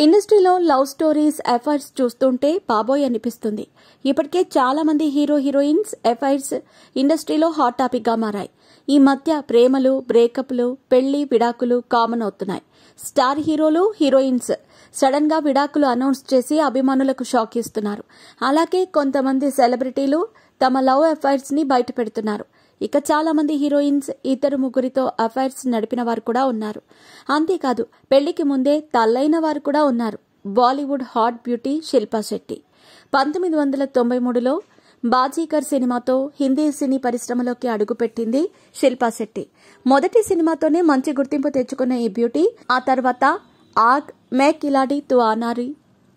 ఇండస్ట్రీలో love stories affairs చూస్తుంటే బాబోయ్ అనిపిస్తుంది. ఇప్పటికే చాలా మంది హీరో హీరోయిన్స్ ఎఫైర్స్ ఇండస్ట్రీలో హాట్ టాపిక్ గా మారాయి. ఈ మధ్య ప్రేమలు, బ్రేకప్లు, పెళ్లి, విడాకులు కామన్ అవుతున్నాయి. స్టార్ హీరోలు, హీరోయిన్స్ సడన్ గా విడాకులు అనౌన్స్ చేసి అభిమానులకు షాక్ ఇస్తున్నారు. అలాగే కొంతమంది సెలబ్రిటీలు తమ లవ్ అఫైర్స్ ని బయట పెడుతున్నారు. ఇక చాలా మంది హీరోయిన్స్ ఇద్దరు ముగ్గురితో అఫైర్స్ నడిపిన వారు కూడా ఉన్నారు. అంతేకాదు పెళ్లికి ముందే తల్లైన వారు కూడా ఉన్నారు. బాలీవుడ్ హాట్ బ్యూటీ శిల్పా శెట్టి 1993లో బాజీగర్ సినిమాతో హిందీ సినీ పరిశ్రమలోకి అడుగుపెట్టింది శిల్పా శెట్టి. మొదటి సినిమాతోనే మంచి గుర్తింపు తెచ్చుకున్న ఈ బ్యూటీ ఆ తర్వాత ఆగ్, మే కిలాడి తు ఆనారి,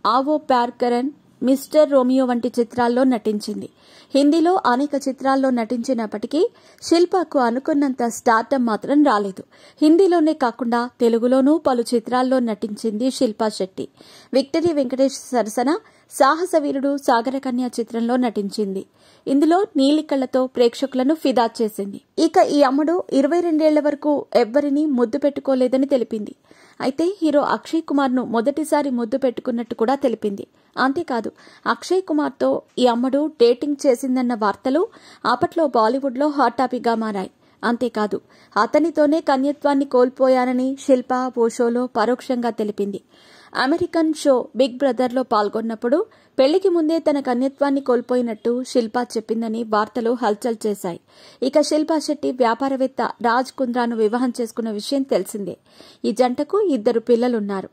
ఆవో ప్యార్ కరన్, మిస్టర్ రోమియో వంటి చిత్రాల్లో నటించింది. హిందీలో అనేక చిత్రాల్లో నటించినప్పటికీ శిల్పాకు అనుకున్నంత స్టార్డమ్ మాత్రం రాలేదు. హిందీలోనే కాకుండా తెలుగులోనూ పలు చిత్రాల్లో నటించింది శిల్పా శెట్టి. విక్టరీ వెంకటేష్ సరసన సాహస వీరుడు సాగరకన్య చిత్రంలో నటించింది. ఇందులో నీలికళ్లతో ప్రేక్షకులను ఫిదా చేసింది. ఇక ఈ అమ్మడు 22 ఏళ్ల వరకు ఎవ్వరినీ ముద్దు పెట్టుకోలేదని తెలిపింది. అయితే హీరో అక్షయ్ కుమార్ ను మొదటిసారి ముద్దు పెట్టుకున్నట్టు కూడా తెలిపింది. అంతేకాదు అక్షయ్ కుమార్ తో ఈ అమ్మడు డేటింగ్ చేసిందన్న వార్తలు అప్పట్లో బాలీవుడ్ లో హాట్ టాపిక్ గా మారాయి. అంతేకాదు అతనితోనే కన్యత్వాన్ని కోల్పోయానని శిల్పా ఓ షోలో పరోక్షంగా తెలిపింది. అమెరికన్ షో బిగ్ బ్రదర్ లో పాల్గొన్నప్పుడు పెళ్లికి ముందే తన కన్యత్వాన్ని కోల్పోయినట్టు శిల్పా చెప్పిందని వార్తలు హల్చల్ చేశాయి. ఇక శిల్పా శెట్టి వ్యాపారవేత్త రాజ్ కుంద్రాను వివాహం చేసుకున్న విషయం తెలిసిందే. ఈ జంటకు 2 పిల్లలున్నారు.